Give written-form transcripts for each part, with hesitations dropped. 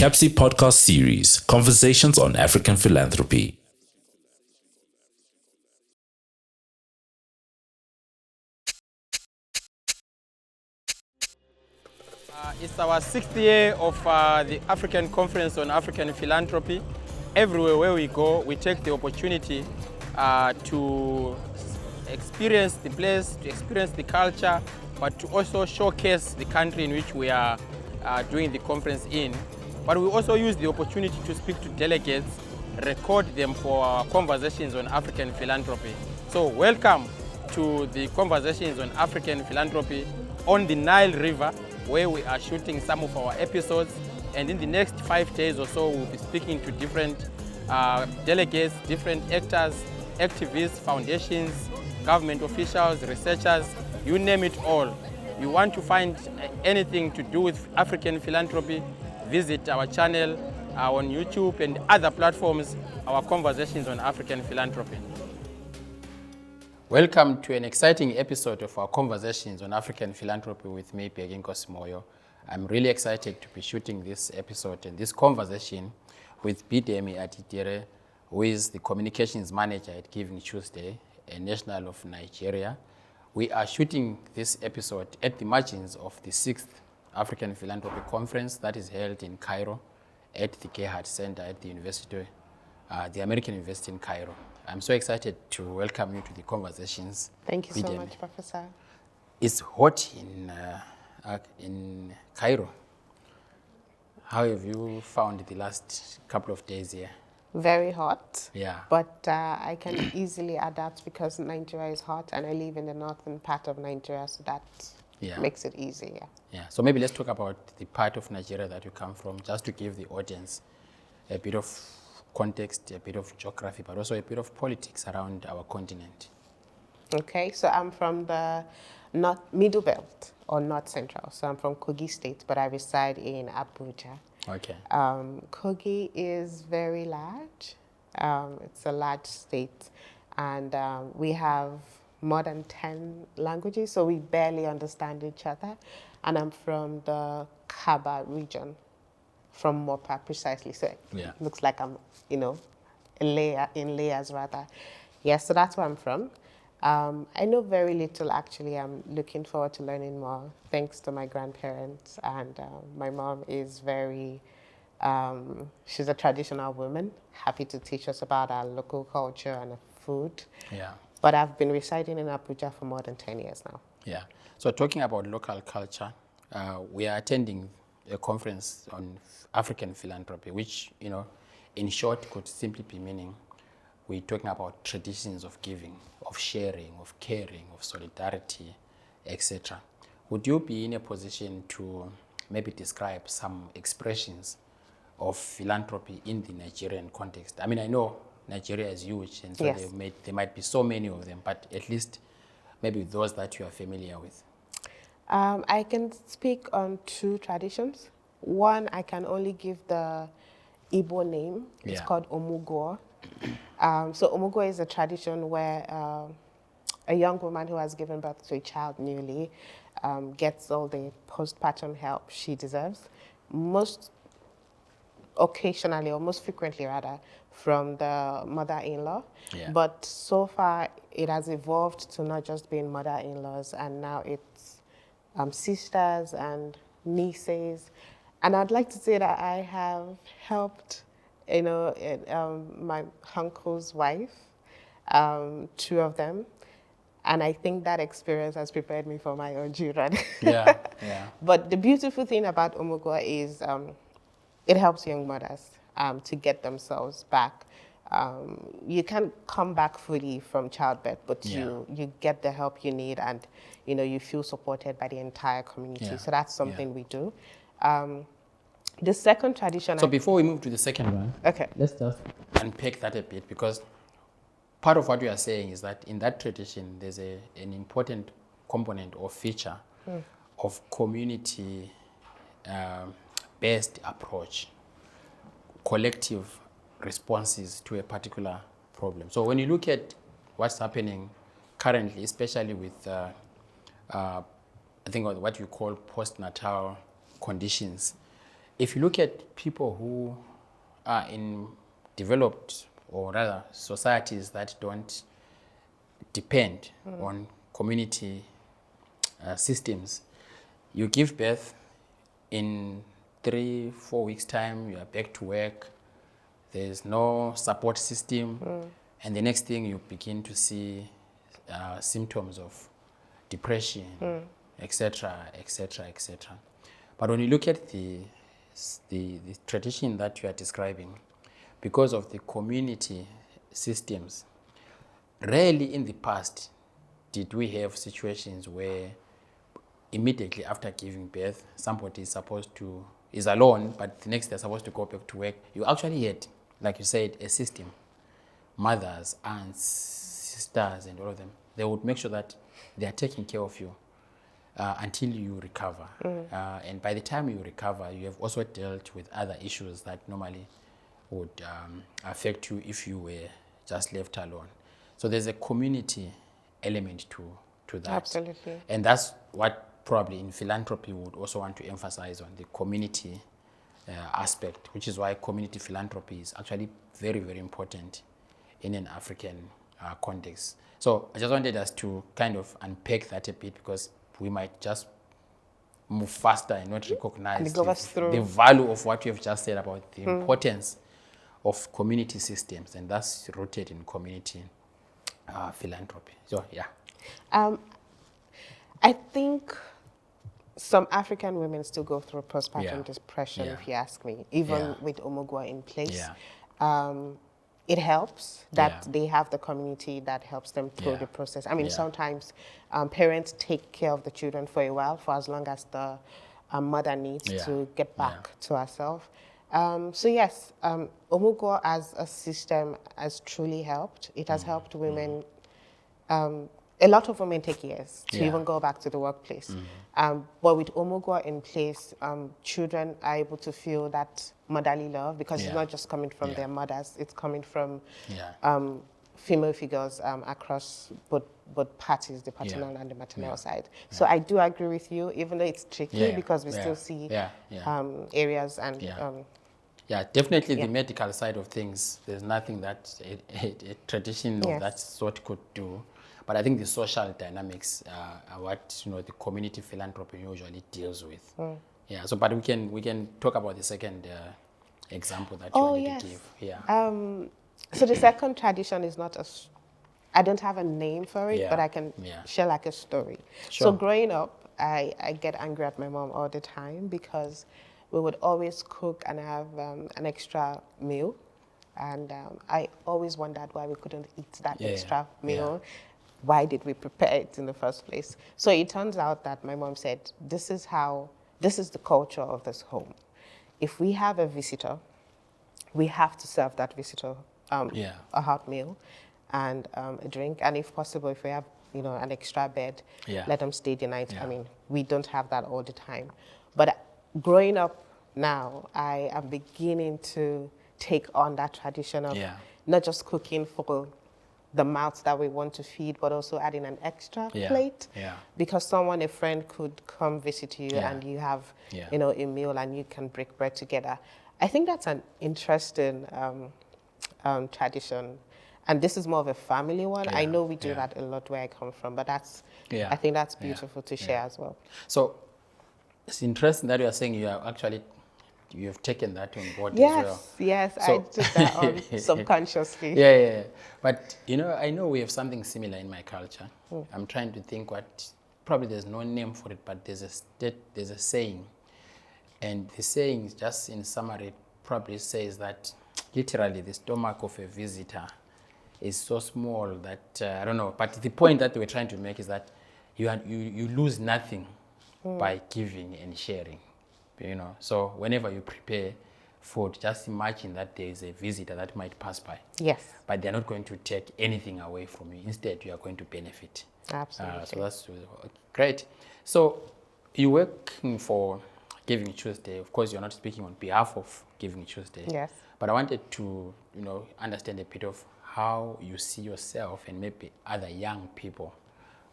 CAPSI podcast series, Conversations on African Philanthropy. It's our 6th year of the African Conference on African Philanthropy. Everywhere where we go, we take the opportunity to experience the place, to experience the culture, but to also showcase the country in which we are doing the conference in. But we also use the opportunity to speak to delegates, record them for our conversations on African philanthropy. So welcome to the Conversations on African Philanthropy on the Nile River, where we are shooting some of our episodes. And in the next 5 days or so, we'll be speaking to different delegates, different actors, activists, foundations, government officials, researchers, you name it all. You want to find anything to do with African philanthropy, visit our channel on YouTube and other platforms, our Conversations on African Philanthropy. Welcome to an exciting episode of our Conversations on African Philanthropy with me, Bhekinkosi Moyo. I'm really excited to be shooting this episode and this conversation with Bidemi Adedire, who is the communications manager at Giving Tuesday, a national of Nigeria. We are shooting this episode at the margins of the 6th African Philanthropy Conference that is held in Cairo at the Gerhard Center at the University, the American University in Cairo. I'm so excited to welcome you to the conversations. Thank you so Bidemi. much, Professor. It's hot in Cairo. How have you found the last couple of days here? Very hot. Yeah. But I can easily adapt because Nigeria is hot and I live in the northern part of Nigeria, so that makes it easy. Yeah. So maybe let's talk about the part of Nigeria that you come from, just to give the audience a bit of context, a bit of geography, but also a bit of politics around our continent. Okay, so I'm from the middle belt or north central. So I'm from Kogi State, but I reside in Abuja. Okay. Kogi is very large. It's a large state, and we have more than 10 languages, so we barely understand each other. And I'm from the Kaba region, from Mopa precisely. So it looks like I'm, in layers rather. Yes, so that's where I'm from. I know very little, actually. I'm looking forward to learning more, thanks to my grandparents. And my mom is very, she's a traditional woman, happy to teach us about our local culture and food. Yeah. But I've been residing in Abuja for more than 10 years now. Yeah. So talking about local culture, we are attending a conference on African philanthropy, which, in short, could simply be meaning we're talking about traditions of giving, of sharing, of caring, of solidarity, etc. Would you be in a position to maybe describe some expressions of philanthropy in the Nigerian context? I mean, I know Nigeria is huge, and so there might be so many of them, but at least maybe those that you are familiar with. I can speak on 2 traditions. One, I can only give the Igbo name. It's called Omugo. So Omugo is a tradition where a young woman who has given birth to a child newly gets all the postpartum help she deserves. Most occasionally, or most frequently rather, from the mother-in-law. Yeah. But so far, it has evolved to not just being mother-in-laws, and now it's sisters and nieces. And I'd like to say that I have helped, my uncle's wife, 2 of them. And I think that experience has prepared me for my own children. Yeah. But the beautiful thing about Omugo is it helps young mothers to get themselves back. You can't come back fully from childbirth, but you get the help you need, and you feel supported by the entire community. Yeah. So that's something we do. The second tradition. So before we move to the second one, let's just unpack that a bit, because part of what you are saying is that in that tradition, there's an important component or feature of community based approach, collective responses to a particular problem. So when you look at what's happening currently, especially with I think what you call postnatal conditions if you look at people who are in developed, or rather societies that don't depend on community systems, you give birth, in 3-4 weeks time you are back to work, there's no support system, and the next thing you begin to see symptoms of depression, etc., etc., etc. But when you look at the tradition that you are describing, because of the community systems, rarely in the past did we have situations where immediately after giving birth, somebody is alone, but the next they're supposed to go back to work. You actually had, like you said, a system. Mothers, aunts, sisters, and all of them, they would make sure that they are taking care of you until you recover. And by the time you recover, you have also dealt with other issues that normally would affect you if you were just left alone. So there's a community element to that. Absolutely. And that's what probably in philanthropy we would also want to emphasize on, the community aspect, which is why community philanthropy is actually very, very important in an African context. So I just wanted us to kind of unpack that a bit, because we might just move faster and not recognize the value of what you have just said about the importance of community systems, and that's rooted in community philanthropy. So, yeah. I think some African women still go through postpartum depression, if you ask me, even with Omugwo in place. It helps that they have the community that helps them through the process. I mean, sometimes parents take care of the children for a while, for as long as the mother needs to get back to herself. So yes, Omugwo as a system has truly helped. It has helped women. A lot of women take years to even go back to the workplace. But with Omugwo in place, children are able to feel that motherly love, because it's not just coming from their mothers, it's coming from female figures across both parties, the paternal and the maternal side. So I do agree with you, even though it's tricky because we still see areas and... definitely the medical side of things, there's nothing that a tradition of that sort could do. But I think the social dynamics are what the community philanthropy usually deals with. Yeah. So, but we can talk about the second example that you wanted to give. So the second tradition is not I don't have a name for it, but I can share like a story. Sure. So growing up, I get angry at my mom all the time, because we would always cook and have an extra meal, and I always wondered why we couldn't eat that extra meal. Why did we prepare it in the first place? So it turns out that my mom said, this is the culture of this home. If we have a visitor, we have to serve that visitor a hot meal and a drink. And if possible, if we have an extra bed, let them stay the night. I mean, we don't have that all the time. But growing up now, I am beginning to take on that tradition of not just cooking for the mouths that we want to feed, but also adding an extra plate, because a friend could come visit you and you have, a meal and you can break bread together. I think that's an interesting tradition, and this is more of a family one. I know we do that a lot where I come from, but I think that's beautiful to share as well. So it's interesting that you are saying you have taken that on board as well. Yes, so, I took that on subconsciously. But, I know we have something similar in my culture. I'm trying to think probably there's no name for it, but there's a saying. And the saying, just in summary, probably says that literally the stomach of a visitor is so small that, I don't know, but the point that we're trying to make is that you lose nothing by giving and sharing. So whenever you prepare food, just imagine that there is a visitor that might pass by. Yes. But they're not going to take anything away from you. Instead, you are going to benefit. Absolutely. So that's great. So you're working for Giving Tuesday. Of course, you're not speaking on behalf of Giving Tuesday. Yes. But I wanted to, understand a bit of how you see yourself and maybe other young people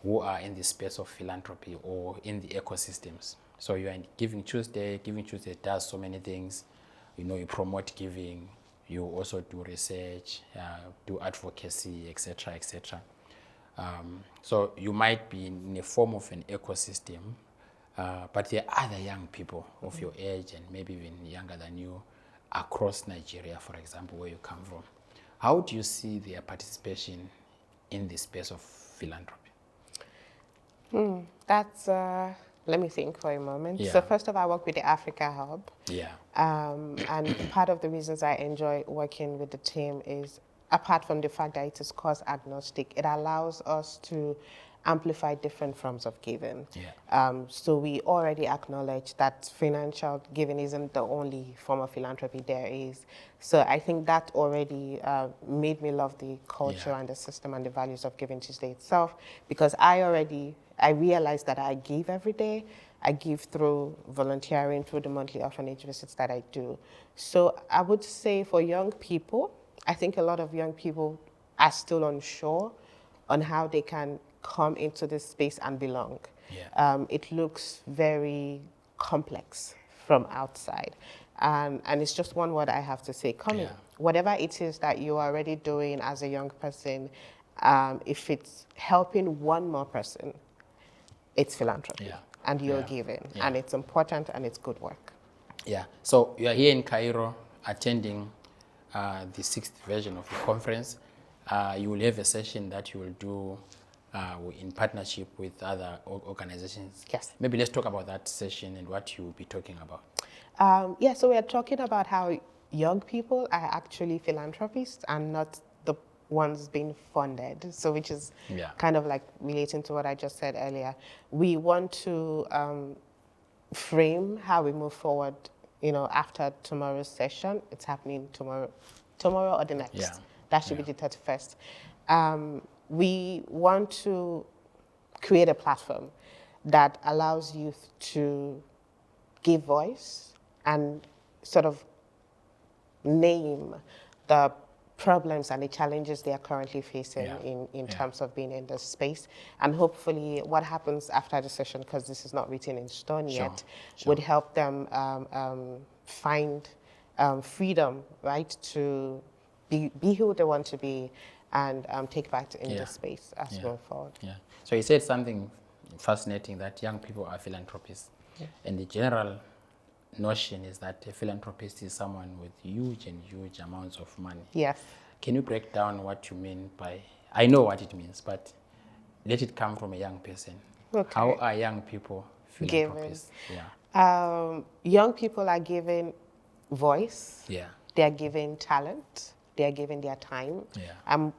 who are in the space of philanthropy or in the ecosystems. So you are in Giving Tuesday. Giving Tuesday does so many things. You know, you promote giving. You also do research, do advocacy, etc., etc. So you might be in a form of an ecosystem, but there are other young people of your age and maybe even younger than you across Nigeria, for example, where you come from. How do you see their participation in the space of philanthropy? That's, let me think for a moment. Yeah. So first of all, I work with the Africa Hub. Yeah. And part of the reasons I enjoy working with the team is, apart from the fact that it is cause agnostic, it allows us to amplify different forms of giving. Yeah. So we already acknowledge that financial giving isn't the only form of philanthropy there is. So I think that already made me love the culture and the system and the values of Giving Tuesday itself, because I realized that I give every day. I give through volunteering, through the monthly orphanage visits that I do. So I would say for young people, I think a lot of young people are still unsure on how they can come into this space and belong. Yeah. It looks very complex from outside. And it's just one word I have to say, come in. Yeah. Whatever it is that you are already doing as a young person, if it's helping one more person, it's philanthropy. Yeah. And you're Yeah. giving. Yeah. And it's important and it's good work. Yeah. So you are here in Cairo attending the 6th version of the conference. You will have a session that you will do in partnership with other organizations. Yes. Maybe let's talk about that session and what you will be talking about. So we are talking about how young people are actually philanthropists and not the ones being funded. So which is kind of like relating to what I just said earlier. We want to frame how we move forward, after tomorrow's session. It's happening tomorrow or the next. Yeah. That should be the 31st. We want to create a platform that allows youth to give voice and sort of name the problems and the challenges they are currently facing in terms of being in this space. And hopefully what happens after the session, because this is not written in stone yet, would help them find freedom, right, to be who they want to be and take part in this space as we move forward. Yeah. So you said something fascinating, that young people are philanthropists. Yeah. And the general notion is that a philanthropist is someone with huge amounts of money. Yes. Can you break down what you mean by, I know what it means, but let it come from a young person. Okay. How are young people philanthropists? Young people are given voice. Yeah. They are given talent. They are given their time. Yeah.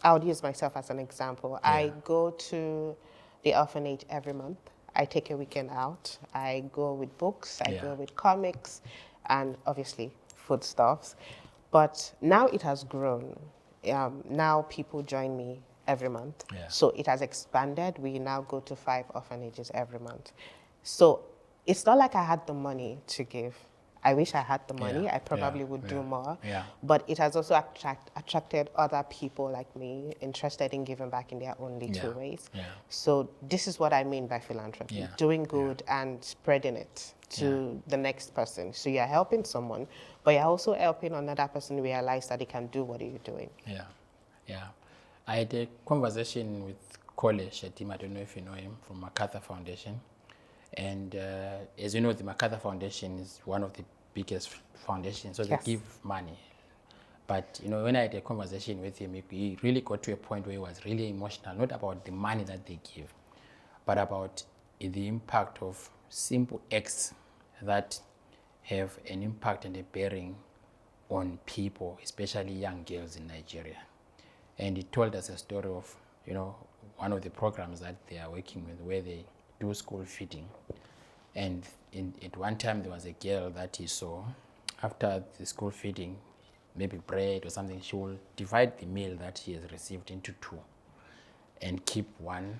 I would use myself as an example. Yeah. I go to the orphanage every month. I take a weekend out. I go with books. I go with comics and obviously foodstuffs. But now it has grown. Now people join me every month. Yeah. So it has expanded. We now go to 5 orphanages every month. So it's not like I had the money to give. I wish I had the money. I probably would do more. Yeah. But it has also attracted other people like me interested in giving back in their own little ways. Yeah. So this is what I mean by philanthropy, doing good and spreading it to the next person. So you're helping someone, but you're also helping another person realize that they can do what you're doing. Yeah, yeah. I had a conversation with Kole Shetim, I don't know if you know him, from MacArthur Foundation. And as you know, the MacArthur Foundation is one of the biggest foundations, so they give money. But when I had a conversation with him, he really got to a point where he was really emotional, not about the money that they give, but about the impact of simple acts that have an impact and a bearing on people, especially young girls in Nigeria. And he told us a story of, one of the programs that they are working with, where they do school feeding. And at one time there was a girl that he saw, after the school feeding, maybe bread or something, she will divide the meal that she has received into 2 and keep one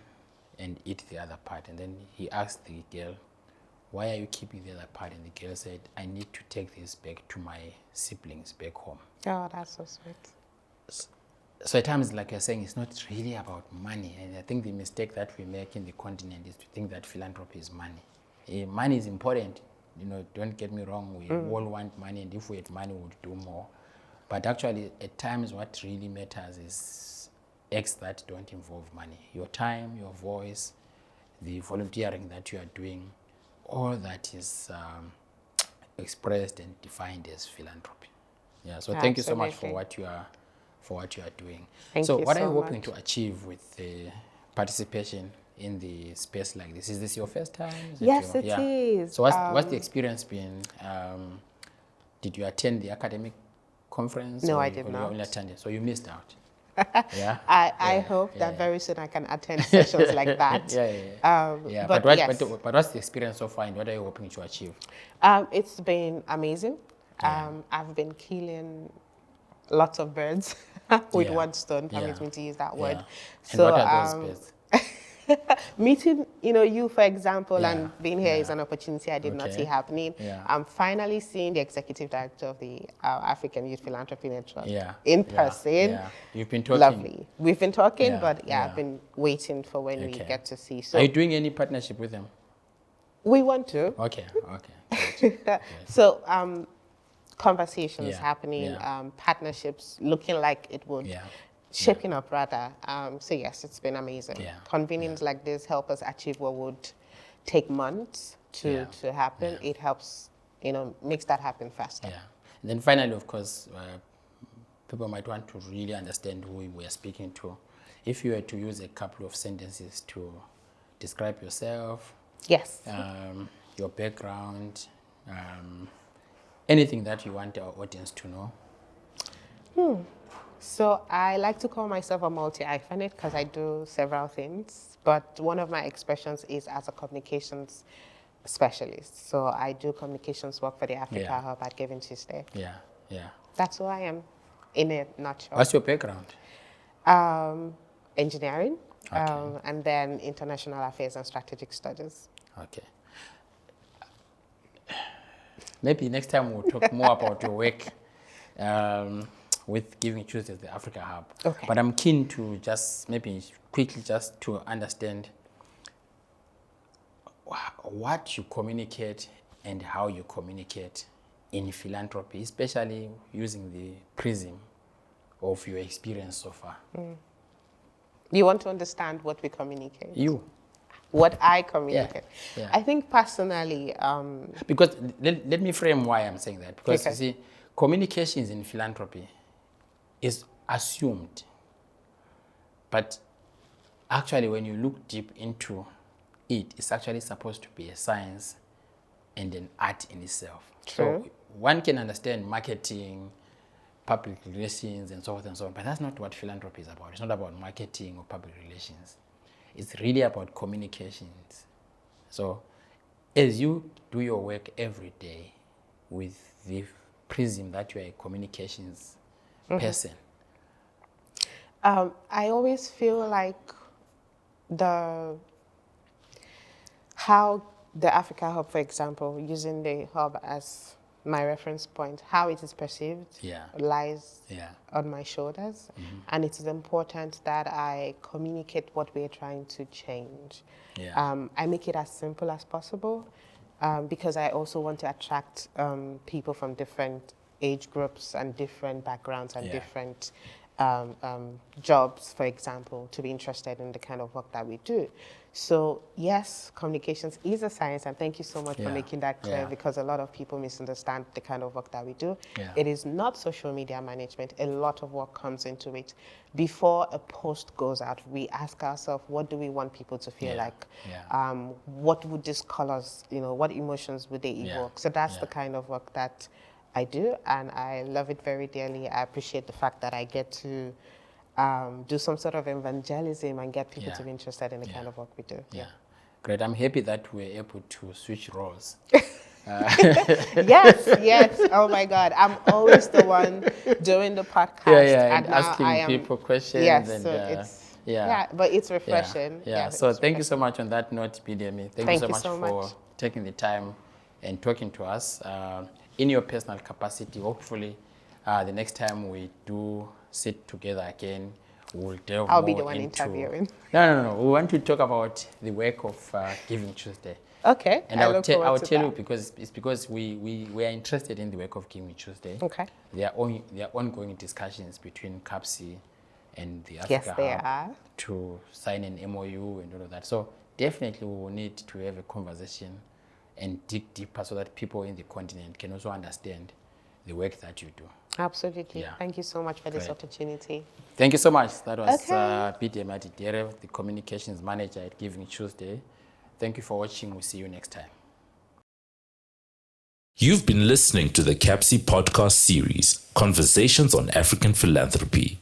and eat the other part. And then he asked the girl, why are you keeping the other part? And the girl said, I need to take this back to my siblings back home. Oh, that's so sweet. So at times, like you're saying, it's not really about money. And I think the mistake that we make in the continent is to think that philanthropy is money. money is important. Don't get me wrong. We all want money, and if we had money, we would do more. But actually, at times, what really matters is acts that don't involve money. Your time, your voice, the volunteering that you are doing, all that is expressed and defined as philanthropy. Yeah. So thank you so much for what you are doing. Thank so you what so are you hoping much. to achieve with the participation in the space like this? Is this your first time? Yes, it is. So what's the experience been? Did you attend the academic conference? No, or I did you not. only attended, so you missed out. Yeah. I hope that very soon I can attend sessions like that. But Yes. what's the experience so far, and what are you hoping to achieve? It's been amazing. I've been killing lots of birds with one stone, permit me to use that word. And what are those birds? Meeting, you, for example, and being here is an opportunity I did not see happening. I'm finally seeing the executive director of the African Youth Philanthropy Network in person. You've been talking. Lovely. We've been talking, but I've been waiting for when we get to see. So are you doing any partnership with them? we want to. Okay. So conversations happening, partnerships looking like it would. Shaping up rather. So yes, it's been amazing. Convenings like this help us achieve what would take months to happen. It helps, makes that happen faster. And then finally, of course, people might want to really understand who we are speaking to. If you were to use a couple of sentences to describe yourself, Yes. Your background, anything that you want our audience to know. So I like to call myself a multi-hyphenate because I do several things, but one of my expressions is as a communications specialist. So I do communications work for the Africa Hub at Giving Tuesday. That's who I am in a nutshell. What's your background? Engineering, and then international affairs and strategic studies. Okay. Maybe next time we'll talk more about your work with Giving Tuesdays, the Africa Hub. Okay. But I'm keen to just maybe quickly just to understand what you communicate and how you communicate in philanthropy, especially using the prism of your experience so far. You want to understand what we communicate? What I communicate? I think personally... because let me frame why I'm saying that. Because you see, communications in philanthropy is assumed. But actually, when you look deep into it, it's actually supposed to be a science and an art in itself. True. So one can understand marketing, public relations, and so forth and so on, but that's not what philanthropy is about. It's not about marketing or public relations. It's really about communications. So as you do your work every day with the prism that you are a communications person. I always feel like how the Africa Hub, for example, using the hub as my reference point, how it is perceived lies on my shoulders. And it is important that I communicate what we're trying to change. I make it as simple as possible because I also want to attract people from different age groups and different backgrounds and different jobs, for example, to be interested in the kind of work that we do. So yes, communications is a science, and thank you so much for making that clear because a lot of people misunderstand the kind of work that we do. It is not social media management. A lot of work comes into it. Before a post goes out, we ask ourselves, what do we want people to feel like? What would these colors, what emotions would they evoke? So that's the kind of work that I do, and I love it very dearly. I appreciate the fact that I get to do some sort of evangelism and get people to be interested in the kind of work we do. Great. I'm happy that we're able to switch roles. Yes. Oh my God. I'm always the one doing the podcast. And asking people questions. Yes, and, so it's, but it's refreshing. So thank you so much on that note, Bidemi. Thank you so much for taking the time and talking to us. In your personal capacity, hopefully, the next time we do sit together again, we'll delve more into... I'll be the one interviewing. No. We want to talk about the work of Giving Tuesday. Okay. And I will look forward tell to you that. because it's because we are interested in the work of Giving Tuesday. Okay. There are ongoing discussions between CAPSI and the Yes, Africa there Hub are. to sign an MOU and all of that. So definitely we will need to have a conversation and dig deeper so that people in the continent can also understand the work that you do. Absolutely. Yeah. Thank you so much for this Great. opportunity. Thank you so much. That was Okay. Bidemi Adedire, the communications manager at Giving Tuesday. Thank you for watching. We'll see you next time. You've been listening to the CAPSI podcast series, Conversations on African Philanthropy.